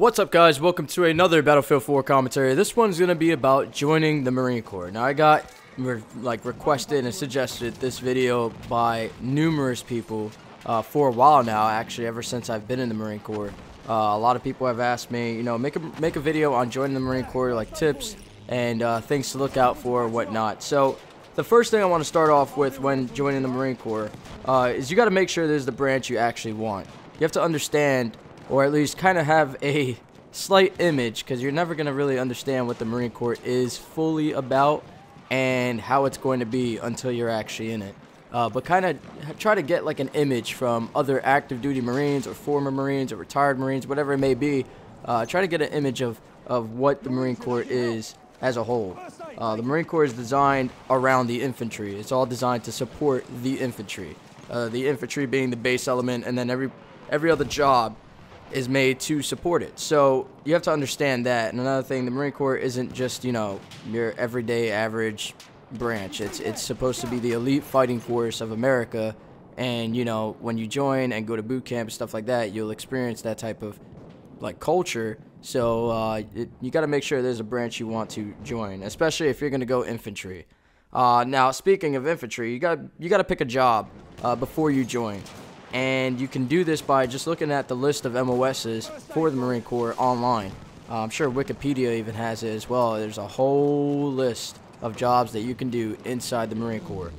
What's up, guys? Welcome to another Battlefield 4 commentary. This one's gonna be about joining the Marine Corps. Now, I got requested and suggested this video by numerous people for a while now. Actually, ever since I've been in the Marine Corps, a lot of people have asked me, you know, make a video on joining the Marine Corps, like tips and things to look out for, whatnot. So, the first thing I want to start off with when joining the Marine Corps is you got to make sure there's the branch you actually want. You have to understand, or at least kind of have a slight image, because you're never going to really understand what the Marine Corps is fully about and how it's going to be until you're actually in it. But kind of try to get like an image from other active duty Marines or former Marines or retired Marines, whatever it may be. Try to get an image of what the Marine Corps is as a whole. The Marine Corps is designed around the infantry. It's all designed to support the infantry. The infantry being the base element, and then every other job is made to support it. So you have to understand that. And another thing, the Marine Corps isn't just, you know, your everyday average branch. It's supposed to be the elite fighting force of America. And, you know, when you join and go to boot camp and stuff like that, you'll experience that type of like culture. So you got to make sure there's a branch you want to join, especially if you're going to go infantry. Now, speaking of infantry, you got to pick a job before you join. And you can do this by just looking at the list of MOSs for the Marine Corps online. I'm sure Wikipedia even has it as well. There's a whole list of jobs that you can do inside the Marine Corps.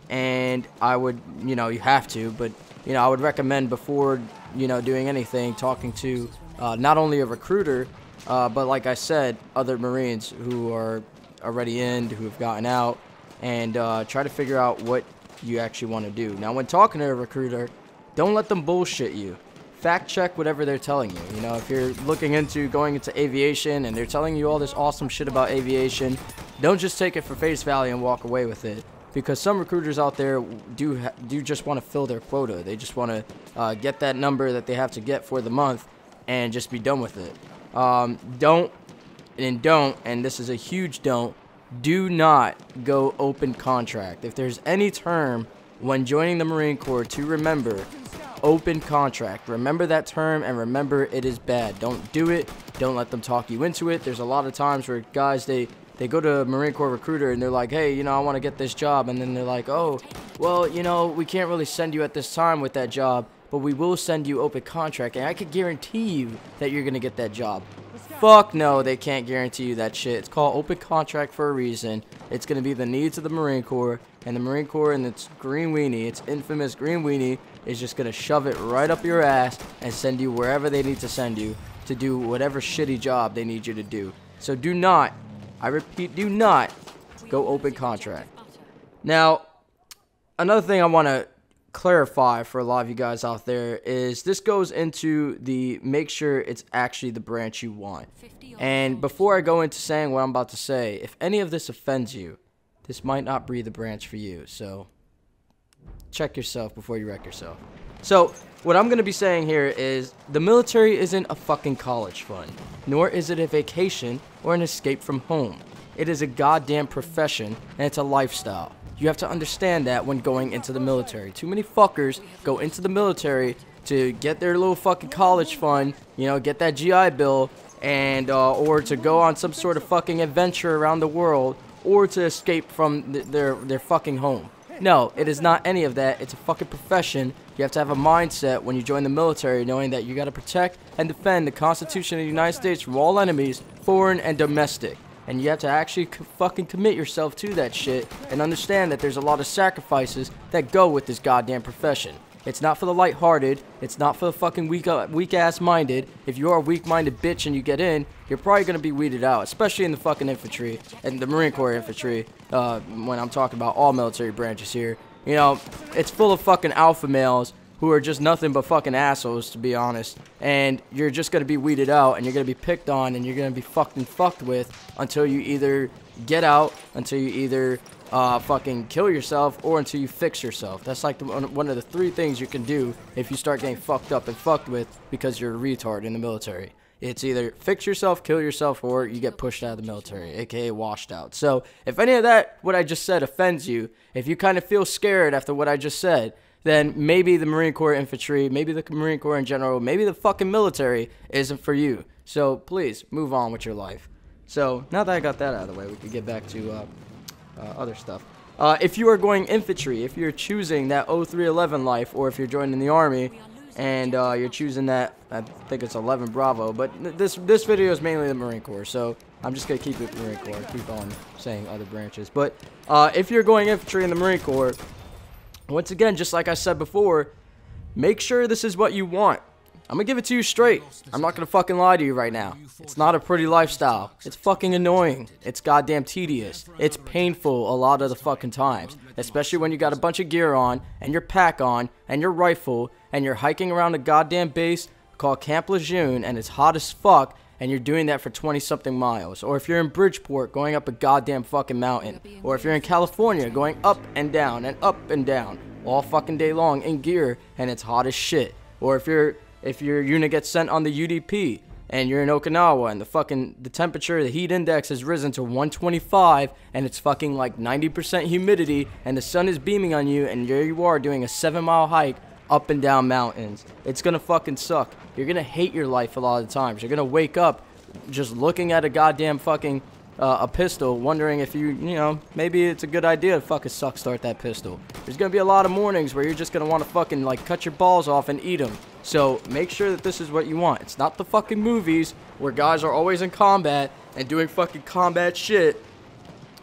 And I would, you know, you have to, but, you know, I would recommend before, you know, doing anything, talking to not only a recruiter, but like I said, other Marines who are already in, who have gotten out, and try to figure out what you actually want to do. Now, when talking to a recruiter, don't let them bullshit you. Fact check whatever they're telling you. You know, if you're looking into going into aviation and they're telling you all this awesome shit about aviation, don't just take it for face value and walk away with it. Because some recruiters out there do just want to fill their quota. They just want to get that number that they have to get for the month and just be done with it. Don't, and this is a huge don't, do not go open contract. If there's any term when joining the Marine Corps to remember, open contract. Remember that term, and remember it is bad. Don't do it. Don't let them talk you into it. There's a lot of times where guys, they go to a Marine Corps recruiter and they're like, hey, you know, I want to get this job. And then they're like, oh, well, you know, we can't really send you at this time with that job, but we will send you open contract, and I could guarantee you that you're going to get that job. Fuck no, they can't guarantee you that shit. It's called open contract for a reason. It's going to be the needs of the Marine Corps, and the Marine Corps and its green weenie, its infamous green weenie, is just going to shove it right up your ass and send you wherever they need to send you to do whatever shitty job they need you to do. So do not, I repeat, do not go open contract. Now, another thing I want to clarify for a lot of you guys out there is this goes into the make sure it's actually the branch you want. And before I go into saying what I'm about to say, if any of this offends you, this might not be the branch for you. So check yourself before you wreck yourself. So what I'm going to be saying here is the military isn't a fucking college fund, nor is it a vacation or an escape from home. It is a goddamn profession, and it's a lifestyle. You have to understand that when going into the military. Too many fuckers go into the military to get their little fucking college fund, you know, get that GI Bill, and or to go on some sort of fucking adventure around the world, or to escape from their fucking home. No, it is not any of that. It's a fucking profession. You have to have a mindset when you join the military, knowing that you got to protect and defend the Constitution of the United States from all enemies, foreign and domestic. And you have to actually fucking commit yourself to that shit and understand that there's a lot of sacrifices that go with this goddamn profession. It's not for the lighthearted. It's not for the fucking weak-ass minded. If you are a weak-minded bitch and you get in, you're probably going to be weeded out, especially in the fucking infantry and the Marine Corps infantry, when I'm talking about all military branches here. You know, it's full of fucking alpha males who are just nothing but fucking assholes, to be honest. And you're just going to be weeded out, and you're going to be picked on, and you're going to be fucked with until you either get out, until you either fucking kill yourself, or until you fix yourself. That's like one of the three things you can do if you start getting fucked up and fucked with because you're a retard in the military. It's either fix yourself, kill yourself, or you get pushed out of the military, aka washed out. So if any of that, what I just said, offends you, if you kind of feel scared after what I just said, then maybe the Marine Corps infantry, maybe the Marine Corps in general, maybe the fucking military isn't for you. So please move on with your life. So now that I got that out of the way, we can get back to other stuff. If you are going infantry, if you're choosing that 0311 life, or if you're joining the army and you're choosing that, I think it's 11 Bravo, but this video is mainly the Marine Corps, so I'm just gonna keep it Marine Corps, keep on saying other branches. But if you're going infantry in the Marine Corps, once again, just like I said before, make sure this is what you want. I'm gonna give it to you straight. I'm not gonna fucking lie to you right now. It's not a pretty lifestyle. It's fucking annoying. It's goddamn tedious. It's painful a lot of the fucking times. Especially when you got a bunch of gear on, and your pack on, and your rifle, and you're hiking around a goddamn base called Camp Lejeune, and it's hot as fuck, and you're doing that for 20-something miles. Or if you're in Bridgeport going up a goddamn fucking mountain. Or if you're in California going up and down, all fucking day long in gear, and it's hot as shit. Or if your unit gets sent on the UDP and you're in Okinawa and the temperature, the heat index has risen to 125 and it's fucking like 90% humidity and the sun is beaming on you, and there you are doing a 7-mile hike up and down mountains. It's gonna fucking suck. You're gonna hate your life a lot of the times. You're gonna wake up just looking at a goddamn fucking a pistol, wondering if you know, maybe it's a good idea to fucking start that pistol. There's gonna be a lot of mornings where you're just gonna want to fucking like cut your balls off and eat them. So make sure that this is what you want. It's not the fucking movies where guys are always in combat and doing fucking combat shit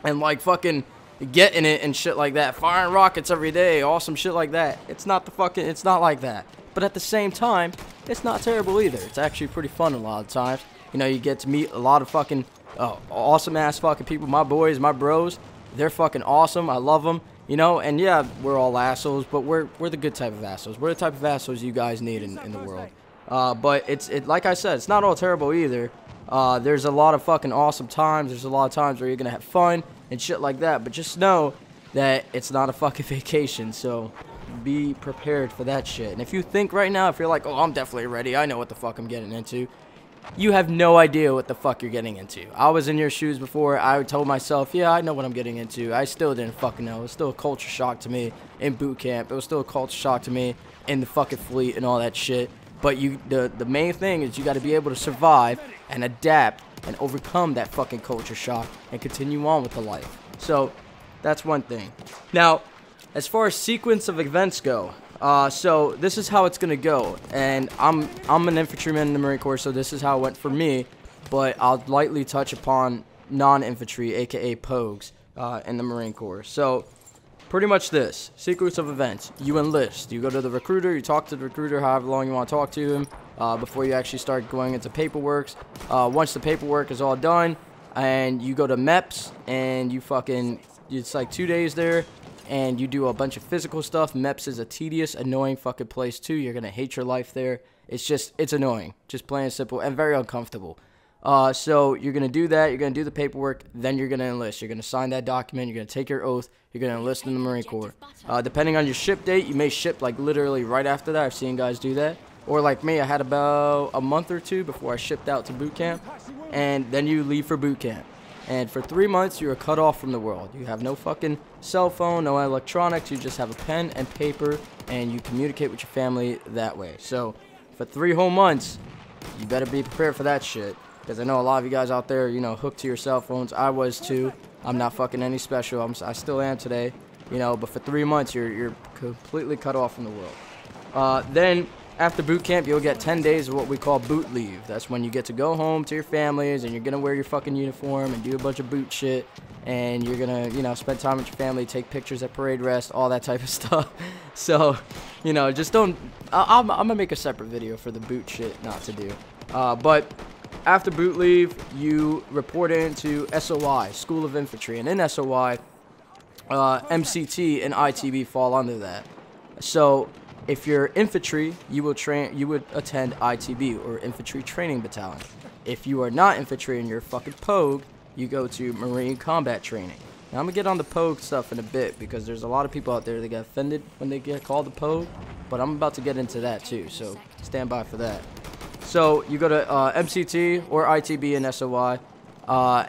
and like fucking getting it and shit like that, firing rockets every day, awesome shit like that. It's not like that. But at the same time, it's not terrible either. It's actually pretty fun a lot of times. You know, you get to meet a lot of fucking awesome ass fucking people. My boys, my bros, they're fucking awesome. I love them, you know. And yeah, we're all assholes, but we're the good type of assholes. We're the type of assholes you guys need in the world. But it's like I said, it's not all terrible either. There's a lot of fucking awesome times. There's a lot of times where you're gonna have fun and shit like that. But just know that it's not a fucking vacation. So be prepared for that shit. And if you think right now, if you're like, oh, I'm definitely ready, I know what the fuck I'm getting into, you have no idea what the fuck you're getting into. I was in your shoes before. I told myself, yeah, I know what I'm getting into. I still didn't fucking know. It was still a culture shock to me in boot camp. It was still a culture shock to me in the fucking fleet and all that shit. But the main thing is you got to be able to survive and adapt and overcome that fucking culture shock and continue on with the life. So that's one thing. Now, as far as sequence of events go, so this is how it's gonna go, and I'm an infantryman in the Marine Corps, so this is how it went for me. But I'll lightly touch upon non-infantry, aka Pogues, in the Marine Corps. So pretty much this sequence of events: you enlist, you go to the recruiter, you talk to the recruiter however long you want to talk to him before you actually start going into paperwork. Once the paperwork is all done, and you go to MEPS, and it's like 2 days there. And you do a bunch of physical stuff. MEPS is a tedious, annoying fucking place too. You're gonna hate your life there. It's annoying, just plain and simple, and very uncomfortable. So you're gonna do that. You're gonna do the paperwork. Then you're gonna enlist. You're gonna sign that document. You're gonna take your oath. You're gonna enlist in the Marine Corps. Depending on your ship date, you may ship like literally right after that. I've seen guys do that. Or like me, I had about a month or two before I shipped out to boot camp, and then you leave for boot camp. And for 3 months, you are cut off from the world. You have no fucking cell phone, no electronics. You just have a pen and paper, and you communicate with your family that way. So for 3 whole months, you better be prepared for that shit. Because I know a lot of you guys out there, you know, hooked to your cell phones. I was too. I'm not fucking any special. I still am today. You know, but for 3 months, you're completely cut off from the world. Then after boot camp, you'll get 10 days of what we call boot leave. That's when you get to go home to your families, and you're going to wear your fucking uniform and do a bunch of boot shit. And you're going to, you know, spend time with your family, take pictures at parade rest, all that type of stuff. So, you know, just don't... I'm going to make a separate video for the boot shit not to do. But after boot leave, you report into SOI, School of Infantry. And in SOI, MCT and ITB fall under that. So if you're infantry, you would attend ITB, or Infantry Training Battalion. If you are not infantry and you're fucking Pogue, you go to Marine Combat Training. Now I'm gonna get on the Pogue stuff in a bit, because there's a lot of people out there that get offended when they get called the Pogue, but I'm about to get into that too, so stand by for that. So you go to MCT or ITB in SOI,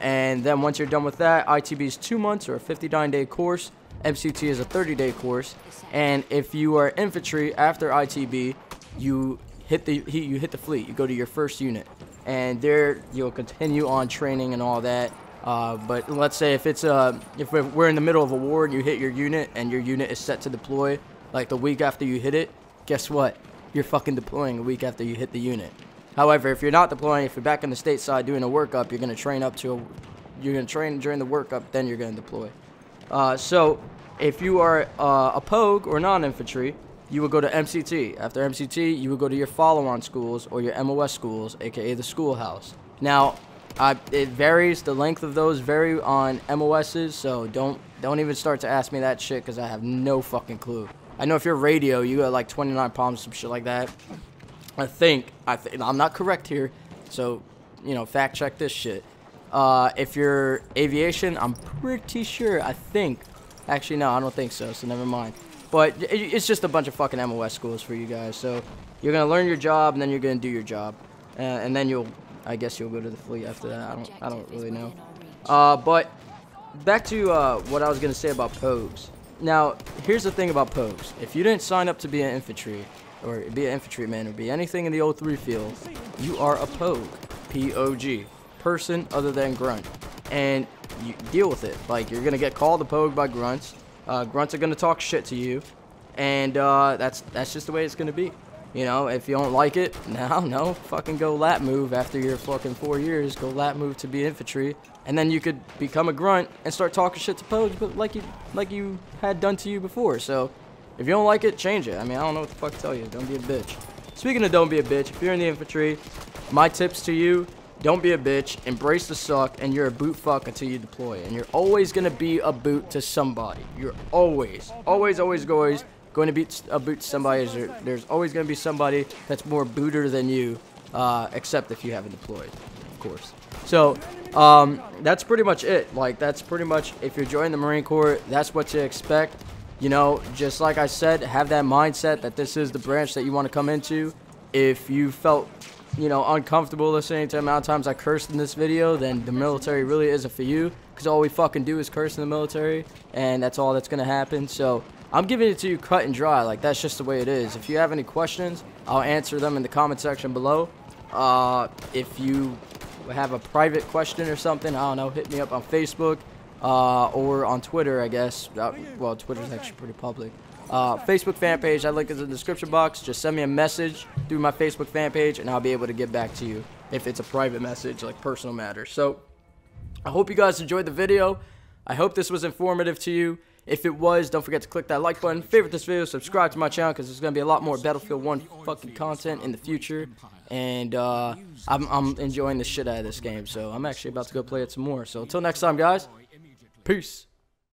and then once you're done with that, ITB is 2 months or a 59-day course. MCT is a 30-day course, and if you are infantry after ITB, you hit the fleet. You go to your first unit. and there you'll continue on training and all that. But let's say if we're in the middle of a war and you hit your unit and your unit is set to deploy like the week after you hit it, guess what? You're fucking deploying a week after you hit the unit. However, if you're not deploying, if you're back in the stateside doing a workup, you're gonna train during the workup, then you're gonna deploy. So if you are a POG or non-infantry, you will go to MCT. After MCT, you will go to your follow-on schools or your MOS schools, aka the schoolhouse. Now, it varies. The length of those vary on MOSs, so don't even start to ask me that shit because I have no fucking clue. I know if you're radio, you got like 29 palms, some shit like that. I think I'm not correct here, so you know, fact check this shit. If you're aviation, I'm pretty sure. Actually, no, I don't think so. So never mind. But it's just a bunch of fucking MOS schools for you guys. So you're gonna learn your job, and then you're gonna do your job, and then I guess you'll go to the fleet after that. I don't really know. But back to what I was gonna say about POGs. Now, here's the thing about POGs. If you didn't sign up to be an infantry, or be an infantryman, or be anything in the 03 field, you are a POG. P-O-G. Person other than grunt. And you deal with it. Like, you're gonna get called a POG by grunts. Grunts are gonna talk shit to you. And that's just the way it's gonna be. You know, if you don't like it, no, fucking go lat move after your fucking 4 years. Go lat move to be infantry, and then you could become a grunt and start talking shit to POGs, but like you had done to you before. So, if you don't like it, change it. I mean, I don't know what the fuck to tell you. Don't be a bitch. Speaking of don't be a bitch, if you're in the infantry, my tips to you: don't be a bitch, embrace the suck, and you're a boot fuck until you deploy. And you're always gonna be a boot to somebody. You're always going to be a boot to somebody. There's always going to be somebody that's more booter than you, except if you haven't deployed, of course. So that's pretty much it. Like, that's pretty much, if you're joining the Marine Corps, that's what to expect. You know, just like I said, have that mindset that this is the branch that you want to come into. If you felt, you know, uncomfortable listening to the amount of times I cursed in this video, then the military really isn't for you, because all we fucking do is curse in the military, and that's all that's going to happen. So I'm giving it to you cut and dry. Like, that's just the way it is. If you have any questions, I'll answer them in the comment section below. If you have a private question or something, I don't know, hit me up on Facebook or on Twitter, I guess. Well, Twitter's actually pretty public. Facebook fan page, I link is in the description box. Just send me a message through my Facebook fan page, and I'll be able to get back to you if it's a private message, like personal matters. So I hope you guys enjoyed the video. I hope this was informative to you. If it was, don't forget to click that like button, favorite this video, subscribe to my channel, because there's going to be a lot more Battlefield 1 fucking content in the future. And I'm enjoying the shit out of this game, so I'm actually about to go play it some more. So until next time, guys, peace.